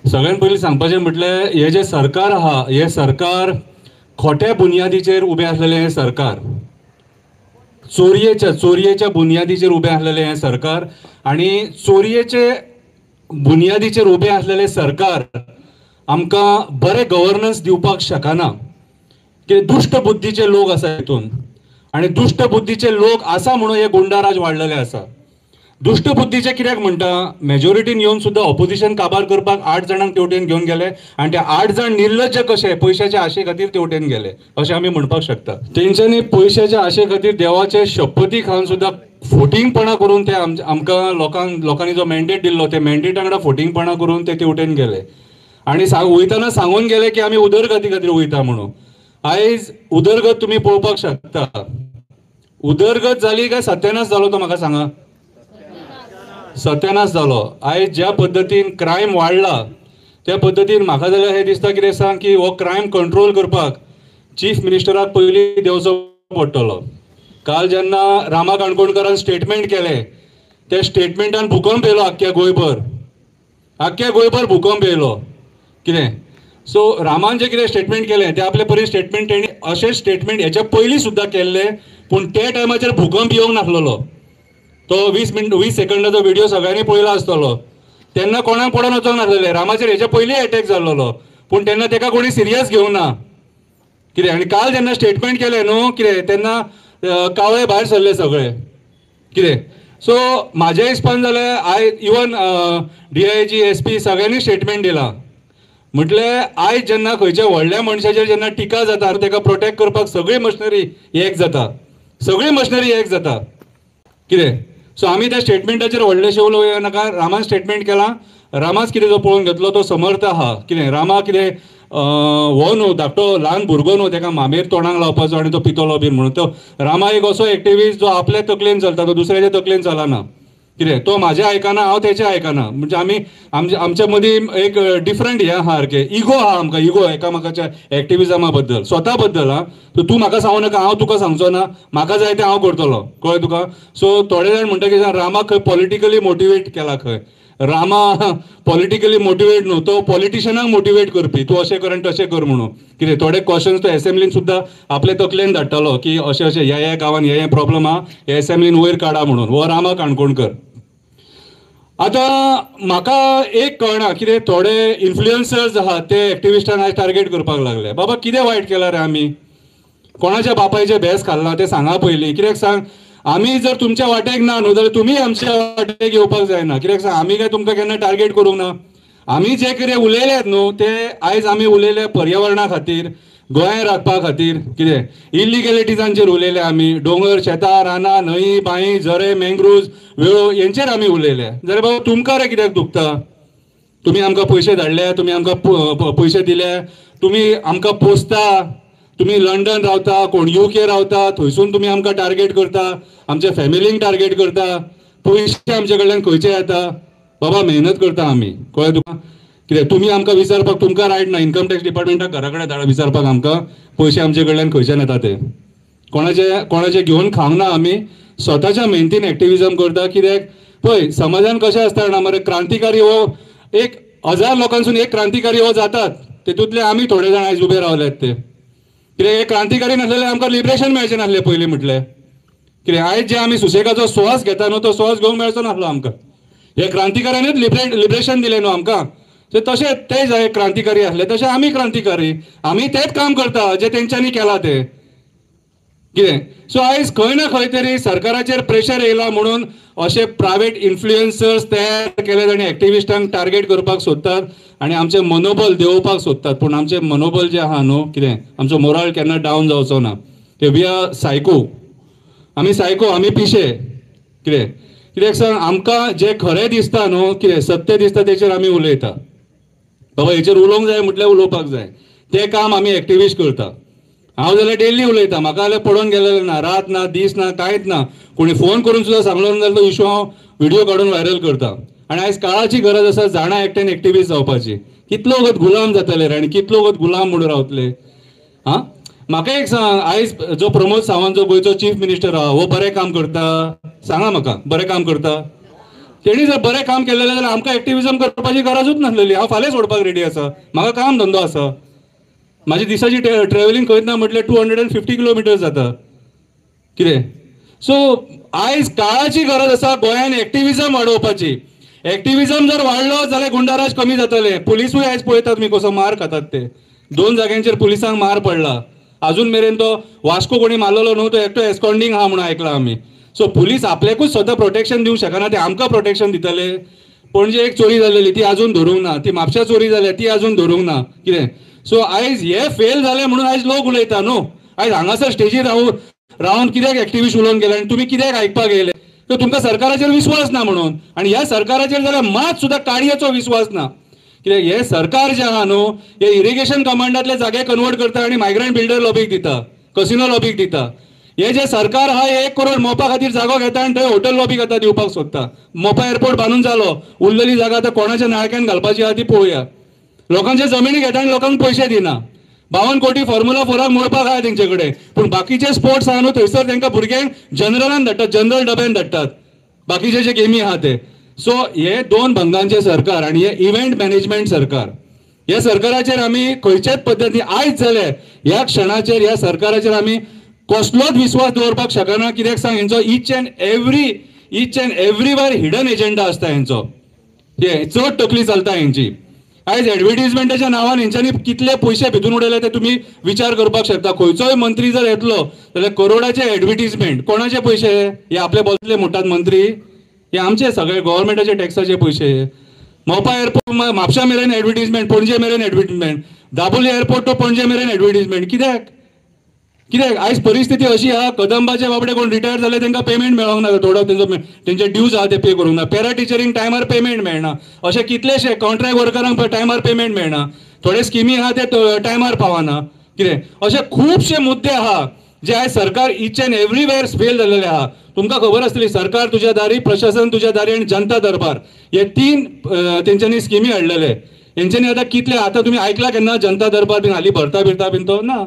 सगळ्यात पयलीं सांगपाचें म्हटल्यार हे जे सरकार आहा हे सरकार खोट्या बुनयादीचेर उबें आसलेलें हें सरकार, चोरयेच्या बुनयादीचेर उबें आसलेलें हें सरकार आनी चोरयेचे बुनयादीचेर उबें आसलेलें सरकार आमकां बरें गव्हर्नन्स दिवपाक शकना. कितें दुष्ट बुद्धीचे लोक आसा हितून आनी दुष्ट बुद्धीचे लोक आसा म्हणून हे गुंडाराज वाडलेले आसा. दुष्ट बुद्धीचे कित्याक म्हणटा, मेजॉरिटीन येवन सुद्दां ऑपोजिशन काबार करपाक 8 जाणांक तेवटेन घेवन गेले आनी ते 8 जाण निर्लज्ज कशे पयशाच्या आशे खातीर तेवटेन गेले अशें आमी म्हणपाक शकता. तेंच्यांनी पयशाच्या आशे खातीर देवाचे शपथी खावन सुद्दां फोटिंगपणां करून ते आमकां लोकांनी जो मॅन्डेट दिल्लो ते मॅन्डेटा वांगडा फोटिंगपणां करून ते तेवटेन गेले आनी वयताना सांगून गेले की आमी उदरगती खातीर वयता म्हणून. आयज उदरगत तुमी पळोवपाक शकता. उदरगत जाली काय सत्यानाश जालो तो म्हाका सांगा. सत्यानाश जालो. आयज ज्या पद्दतीन क्रायम वाडला त्या पद्दतीन म्हाका जाल्यार हें दिसता कितें सांग की हो क्रायम कंट्रोल करपाक चीफ मिनिस्टराक पयलीं देंवचो पडटलो. काल जेन्ना रामा काणकोणकरान स्टेटमेंट केलें त्या स्टेटमेंटान भुकंप येयलो आख्ख्या गोंयभर भुकंप येयलो. कितें सो रामान जें कितें स्टेटमेंट केलें तें आपले परी स्टेटमेंट तेणी अशें स्टेटमेंट हेच्या पयलीं सुद्दां केल्लें पूण ते टायमाचेर भुकंप येवंक नासलेलो. तो 20 सेकंदाचो व्हिडिओ सगळ्यांनी पळयलो आसतलो. तेन्ना कोणाक पडोन वचोंक नासलेलें. रामाचेर हेच्या पयलीं अटॅक जाल्लो पूण तेन्ना ताका कोणी सिरियस घेवंक ना. कितें आनी काल जेन्ना स्टेटमेंट केलें न्हू कितें तेन्ना कावळे भायर सरले सगळे. कितें सो म्हाज्या हिसपान जाल्यार इवन DIG SP सगळ्यांनी स्टेटमेंट दिलां. म्हटल्यार आयज जेन्ना खंयच्या व्हडल्या मनशाचेर जेन्ना टिका जाता ताका प्रोटेक्ट करपाक सगळी मशिनरी एक जाता. कितें सो आमी त्या स्टेटमेंटाचेर व्हडलेशें उलोवया नाका. रामान स्टेटमेंट केलां. रामाच कितें जो पळोवन घेतलो तो समर्थ आहा. कितें रामा कितें हो न्हू धाकटो ल्हान भुरगो न्हू ताका मामेर तोंडाक लावपाचो आनी तो पितलो बीन म्हणून. तो रामा एक असो एक्टिविस्ट जो आपल्या तकलेन चलता तो दुसऱ्याच्या तकलेन चलना. कितें तो म्हाजें आयकना हांव तेचें आयकना. म्हणजे आमी आमच्या मदीं एक डिफरंट हें आहा सारकें इगो आहा आमकां इगो एकामेकाच्या एक्टिविजमा बद्दल स्वता बद्दल. तूं म्हाका सांगू नाका हांव तुका सांगचो ना. म्हाका जाय तें हांव करतलो कळ्ळें तुका. सो थोडे जाण म्हणटा की रामाक खंय पॉलिटिकली मोटिवेट केला. खंय रामा पॉलिटिकली मोटिवेट न्हू तो पॉलिटिशनाक मोटिवेट करपी तूं अशें कर आनी तशें कर म्हणून. कितें थोडे क्वेश्चन्स तो एसेंब्लीन सुद्दां आपले तकलेन धाडटलो की अशें ह्या गांवांत हे प्रॉब्लम आहा हे एसेंब्लीन वयर काडा म्हणून. हो रामा काणकोणकर. आतां म्हाका एक कळना कितें थोडे इन्फ्लुएन्सर्स आहात ते एक्टिविस्टांक आयज टार्गेट करपाक लागले. बाबा कितें वायट केलां रे आमी. कोणाच्या बापायचें भेस खाल्ला तें सांगा पयलीं. कित्याक सांग आमी जर तुमच्या वाटेक ना न्हू जाल्यार तुमी आमच्या वाटेक येवपाक जायना. कित्याक सांग आमी काय तुमकां केन्ना टार्गेट करूंक ना. आमी जे कितें उलयल्यात न्हू ते आयज आमी उलयले पर्यावरणा खातीर गोंय राखपा खातीर. कितें इलिगॅलिटीजांचेर उलयले आमी. दोंगर शेतां रानां न्हंय बांय झरे मँग्रुव्ज वेळो हेंचेर आमी उलयले. जाल्यार बाबा तुमकां रे कित्याक दुखता. तुमी आमकां पयशे धाडले तुमी आमकां पयशे दिले तुमी आमकां पोसता. तुमी लंडन रावता कोण UK रावता थंयसून तुमी आमकां टार्गेट करता. आमच्या फॅमिलींक टार्गेट करता. पयशे आमचे कडल्यान खंयचे येता. बाबा मेहनत करता आमी कळ्ळें तुका. कितें तुमी आमकां विचारपाक तुमकां रायट ना. इन्कम टॅक्स डिपार्टमेंटाक घरा कडेन धाड विचारपाक आमकां पयशे आमचे कडल्यान खंयच्यान येता ते. कोणाचे घेवन खावंक ना आमी. स्वताच्या मेहनतीन एक्टिविजम करता. कित्याक पळय समाजान कशें आसता जाणा मरे क्रांतिकारी हो 1000 लोकांसून एक क्रांतिकारी हो जातात. तेतूंतले आमी थोडे जाण आयज उबे रावल्यात ते. कित्याक हे क्रांतिकारी नासलेले आमकां लिबरेशन मेळचें नासलें पयलीं म्हटलें. कित्याक आयज जे आमी सुसेगाचो श्वास घेता न्हू तो श्वास घेवंक मेळचो नासलो आमकां. हे क्रांतिकाऱ्यांनीच लिबरेशन दिलें न्हू आमकां. तशें ते जे क्रांतिकारी आसले तशें आमी क्रांतिकारी. आमी तेंच काम करता जें तेंच्यांनी केलां तें. कितें सो आयज खंय ना खंय तरी सरकाराचेर प्रेशर येयला म्हणून अशे प्रायवेट इन्फ्लुएन्सर्स तयार केले आनी एक्टिविस्टांक टार्गेट करपाक सोदतात आनी आमचें मनोबल देंवोवपाक सोदतात. पूण आमचें मनोबल जें आहा न्हू कितें आमचो मोरल केन्ना डावन जावचो ना. We are psycho. आमी सायको आमी पिशे. कित्याक सांग आमकां जें खरें दिसता न्हू कितें सत्य दिसता तेचेर आमी उलयता. बाबा हेचेर उलोवंक जाय म्हटल्यार उलोवपाक जाय. तें काम आमी एक्टिविस्ट करता. हांव जाल्यार डेली उलयता. म्हाका जाल्यार पडोवन गेलेलें ना रात ना दीस ना कांयच ना. कोणी फोन करून सुद्दां सांगलो ना जाल्यार तो इशू हांव व्हिडिओ काडून व्हायरल करता. आनी आयज काळाची गरज आसा जाणा एकट्यान एक्टिविस्ट जावपाची. कितलो वगत गुलाम जातले रे आनी कितलो वगत गुलाम म्हणून रावतले. म्हाका एक सांग आयज जो प्रमोद सावंत जो गोंयचो चीफ मिनिस्टर आहा हो बरें काम करता. सांगा म्हाका बरें काम करता. तेणी जर बरें काम केलेलें जाल्यार आमकां एक्टिविजम करपाची गरजूच नासलेली. हांव फाल्यां सोडपाक रेडी आसा, म्हाका काम धंदो आसा. म्हाजी दिसाची ट्रॅव्हलिंग खंयच ना म्हटल्यार 250 किलोमिटर जाता. कितें सो आयज काळाची गरज आसा गोंयान एक्टिविजम वाडोवपाची. एक्टिविजम जर वाडलो जाल्यार गुंडाराज कमी जातले. पुलिसूय आयज पळयतात मी कसो मार खातात ते. 2 जाग्यांचेर पुलिसांक मार पडला. अजून मेरेन तो वास्को कोणी मारलेलो न्हू, तो एकटो एस्कॉन्डिंग आहा म्हणून आयकला आमी. सो पुलीस आपल्याकूच स्वता प्रोटेक्शन दिवंक शकना, ते आमकां प्रोटेक्शन दितले. पणजे एक चोरी जाल्लेली ती अजून धरूंक ना, ती म्हापशा चोरी जाल्या ती अजून धरूंक ना. कितें सो आयज हे फेल जाले म्हणून आयज लोक उलयता न्हू. आयज हांगासर स्टेजीर रावन कित्याक एक्टिविस्ट उलोवन गेले आनी तुमी कित्याक आयकपाक येयले? तर तुमकां सरकाराचेर विश्वास ना म्हणून. आनी ह्या सरकाराचेर जाल्यार मात सुद्दां काडयेचो विश्वास ना. कित्याक हे सरकार जे आहा न्हू, हे इरिगेशन कमांडातले जागे कन्वर्ट करता आनी मायग्रंट बिल्डर लॉबीक दिता, कसिनो लॉबीक दिता. हे जे सरकार हा 1 करोड मोपा खातीर जागो घेता आनी थंय हॉटेल लॉबीक आतां दिवपाक सोदता. मोपा एअरपोर्ट बांदून जालो, उरलेली जागा आतां कोणाच्या नाळक्यान घालपाची आहा ती पळोवया. लोकांचे जमिनी घेता आनी लोकांक पयशे दिना. 52 कोटी फॉर्म्युला 4 मोडपाक आहा तेंचे कडेन. पूण बाकीचे स्पोर्ट्स आहा न्हू थंयसर तांकां भुरग्यांक जनरलान धाडटात, जनरल डब्यान धाडटात बाकीचे जे गेमी आहा ते. सो हे 2 भंगांचे सरकार आनी हे इव्हेंट मॅनेजमेंट सरकार. ह्या सरकाराचेर आमी खंयच्याच पद्दती आयज जाले ह्या क्षणाचेर ह्या सरकाराचेर आमी कसलोच विश्वास दवरपाक शकना. कित्याक सांग, हेंचो each and everywhere hidden agenda आसता हेंचो. हे चड तकली चलता हेंची. आयज एडव्हर्टिजमेंटाच्या नांवान हेंच्यांनी कितले पयशे भितून उडयले ते तुमी विचार करपाक शकता. खंयचोय मंत्री जर येतलो जाल्यार करोडाचे एडव्हर्टिजमेंट. कोणाचे पयशे? हे आपले बोल्सांतले मोडटात मंत्री? हे आमचे सगळे गव्हर्मेंटाचे टॅक्साचे पयशे. मोपा एअरपोर्ट म्हापशा मेरेन एडव्हर्टिजमेंट, पणजे मेरेन एडव्हर्टिजमेंट, दाबोली एअरपोर्ट टू पणजे मेरेन एडव्हर्टिजमेंट. कित्याक? आयज परिस्थिती अशी आहा, कदंबाचे बाबडे कोण रिटायर जाले तांकां पेमेंट मेळोंक ना. थोडो तेंचे ड्यूज आहा ते पे करूंक ना. पॅरा टिचरींक टायमार पेमेंट मेळना. अशे कितलेशे कॉन्ट्रॅक्ट वर्करांक टायमार पेमेंट मेळना. थोडे स्किमी आहा ते टायमार पावना. कितें अशे खुबशे मुद्दे आहा जे आयज सरकार ईच अँड एव्हरीवेअर फेल जाल्लेले आहा. तुमकां खबर आसतली, सरकार तुज्या दारी, प्रशासन तुज्या दारी आनी जनता दरबार हे 3 तेंच्यांनी स्किमी हाडलेले. हेंच्यांनी आतां कितले, आतां तुमी आयकला केन्ना जनता दरबार बीन हालीं भरता बीन तो ना.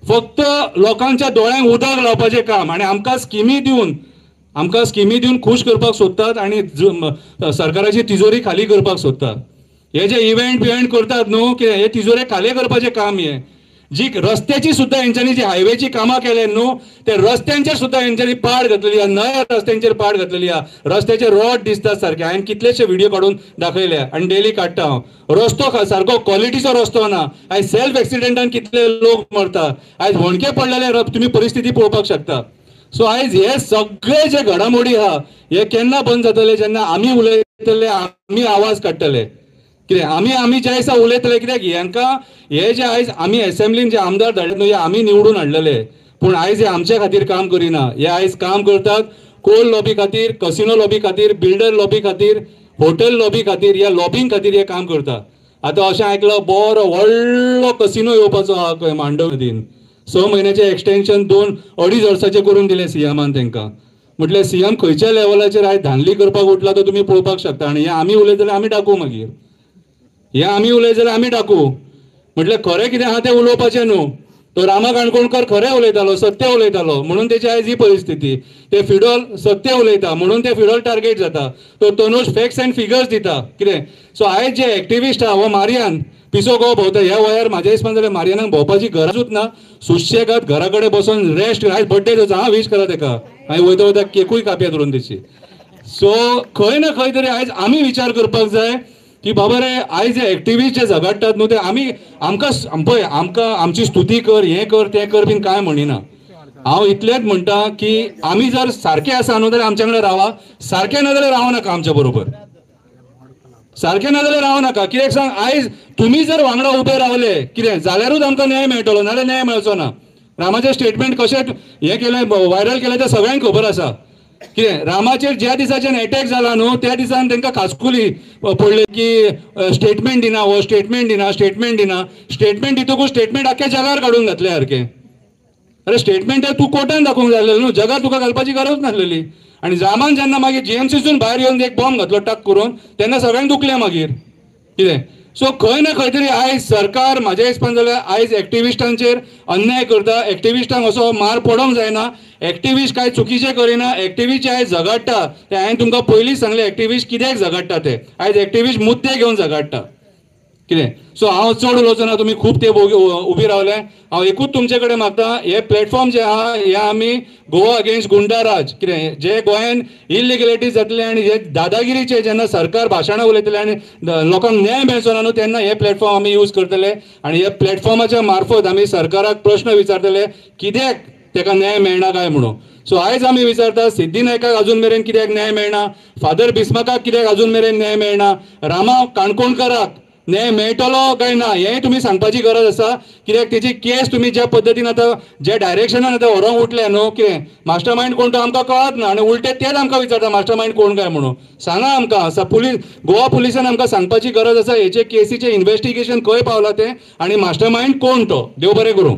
फक्त लोकांच्या दोळ्यांक उदक लावपाचें काम आनी आमकां स्किमी दिवन खूश करपाक सोदतात आनी सरकाराची तिजोरी खाली करपाक सोदतात. हे जे इव्हेंट करतात न्हू, की हे तिजोरी खाली करपाचें काम. हे जी रस्त्याची सुद्दां हेंच्यांनी जी हायवेची कामां केले न्हू, ते रस्त्यांचेर सुद्दां हेंच्यांनी पाड घातलेली आहा. नव्या रस्त्यांचेर पाड घातलेली आहा. रस्त्याचे रॉड दिसतात सारखे. हांवें कितलेशे व्हिडिओ काडून दाखयले आनी डेली काडटा हांव. रस्तो सारको क्वॉलिटीचो रस्तो ना. आयज सेल्फ एक्सिडेंटान कितले लोक मरता. आयज होणके पडलेले तुमी परिस्थिती पळोवपाक शकता. सो आयज हे सगळे जे घडामोडी आहा हे केन्ना बंद जातले? जेन्ना आमी उलयतले, आमी आवाज काडटले. कितें आमी जे आसा उलयतले. कित्याक हांकां हे जे आयज आमी एसेंब्लीन जे आमदार धाडले न्हू, हे आमी निवडून हाडलेले. पूण आयज हे आमचे खातीर काम करिना. हे आयज काम करतात कोल लॉबी खातीर, कसिनो लॉबी खातीर, बिल्डर लॉबी खातीर, हॉटेल लॉबी खातीर. ह्या लॉबींग खातीर हे काम करतात. आतां अशें आयकलां बरो व्हडलो कसिनो येवपाचो आहा खंय मांडव नदीन. 6 म्हयन्याचें एक्सटेंशन 2-2.5 वर्साचें करून दिलें सीएमान तांकां. म्हटल्यार सीएम खंयच्या लेवलाचेर आयज धांदली करपाक उठला तो तुमी पळोवपाक शकता. आनी हे आमी उलयत जाल्यार आमी डाकू मागीर. हे आमी उलयत जाल्यार आमी डाकू. म्हटल्यार खरें कितें आहा तें उलोवपाचें न्हू. तो रामा काणकोणकर खरें उलयतालो, सत्य उलयतालो म्हणून तेची आयज ही परिस्थिती. ते फिडोल सत्य उलयता म्हणून ते फिडोल टार्गेट जाता. तो तनुज फॅक्ट्स अँड फिगर्स दिता. कितें सो आयज जे एक्टिविस्ट आहा, हो मारियान पिसो गो भोंवता. ह्या वयार म्हाज्या हिसपान जाल्यार मारियानाक भोंवपाची गरजूच ना. सुशेगाद घरा कडेन बसून रेस्ट. आयज बर्थडे जाता, हांव विश करा ताका. हांवें वयता केकूय कापया धरून तेची. सो खंय ना खंय तरी आयज आमी विचार करपाक जाय की बाबा रे, आयज जे एक्टिविस्ट जे झगडटात न्हू, ते आमकां आमची स्तुती कर, हें कर तें कर बीन कांय म्हणिना. हांव इतलेंच म्हणटा की आमी जर सारके आसा न्हू जाल्यार आमच्या कडेन रावा. सारके ना जाल्यार रावं नाका आमच्या बरोबर. सारके ना जाल्यार रावं नाका. कित्याक सांग, आयज तुमी जर वांगडा उबे रावले कितें जाल्यारूच आमकां न्याय मेळटलो, नाल्यार न्याय मेळचो ना. रामाचें स्टेटमेंट कशें हें केलें, व्हायरल केलें तें सगळ्यांक खबर आसा. कितें रामाचेर ज्या दिसाच्यान एटॅक जाला न्हू त्या दिसान तांकां खासकुली पडले की स्टेटमेंट दिना, हो स्टेटमेंट दिना. स्टेटमेंट दितकूच स्टेटमेंट आख्या जगार काडून घातले सारकें. अरे स्टेटमेंट तूं कोर्टान दाखोवंक जाय आसलेलें न्हू, जगार तुका घालपाची गरज नासलेली. आनी रामान जेन्ना मागीर जीएमसीसून भायर येवन एक बॉम्ब घातलो टक करून, तेन्ना सगळ्यांक दुखलें मागीर. कितें सो खंय ना खंय तरी आयज सरकार म्हाज्या हिसपान जाल्यार आयज एक्टिविस्टांचेर अन्याय करता. एक्टिविस्टांक असो मार पडोंक जायना. एक्टिविस्ट कांय चुकीचें करिना. एक्टिविस्ट जे आयज झगडटा ते हांवें तुमकां पयलींच सांगलें एक्टिविस्ट कित्याक झगडटा ते. आयज एक्टिविस्ट मुद्दे घेवन झगडटा कितें. सो हांव चड उलोवचो तुम्ही खूप ते उबी रावले. हांव एकूच तुमचे कडेन मागता हे प्लॅटफॉर्म जे आहा हे आमी गोवा अगेन्स्ट गुंडाराज कितें जे गोंयान इलिगॅलिटीज जातले आनी जे दादागिरीचे जेन्ना सरकार भाशणां उलयतले आनी लोकांक न्याय मेळचो ना न्हू तेन्ना हे प्लॅटफॉर्म आमी यूज करतले आनी हे प्लॅटफॉर्माच्या मार्फत आमी सरकाराक प्रश्न विचारतले कित्याक ताका न्याय मेळना काय म्हणून. सो आयज आमी विचारता सिद्धी नायकाक अजून मेरेन कित्याक न्याय मेळना. फादर बिस्माकाक कित्याक अजून मेरेन न्याय मेळना. रामा काणकोणकाराक न्याय मेळटलो काय ना हें तुमी सांगपाची गरज आसा. कित्याक तेची केस तुमी ज्या पद्दतीन आतां ज्या डायरेक्शनान आतां व्हरोंक उठले न्हू कितें मास्टर मायंड कोण तो आमकां कळत ना आनी उलटे तेच आमकां विचारता मास्टर मायंड कोण काय म्हणून. सांगा आमकां पुलीस गोवा पुलिसान आमकां सांगपाची गरज आसा हेचे केसीचे इन्व्हेस्टिगेशन खंय पावला तें आनी मास्टर मायंड कोण तो. देव बरें करूं.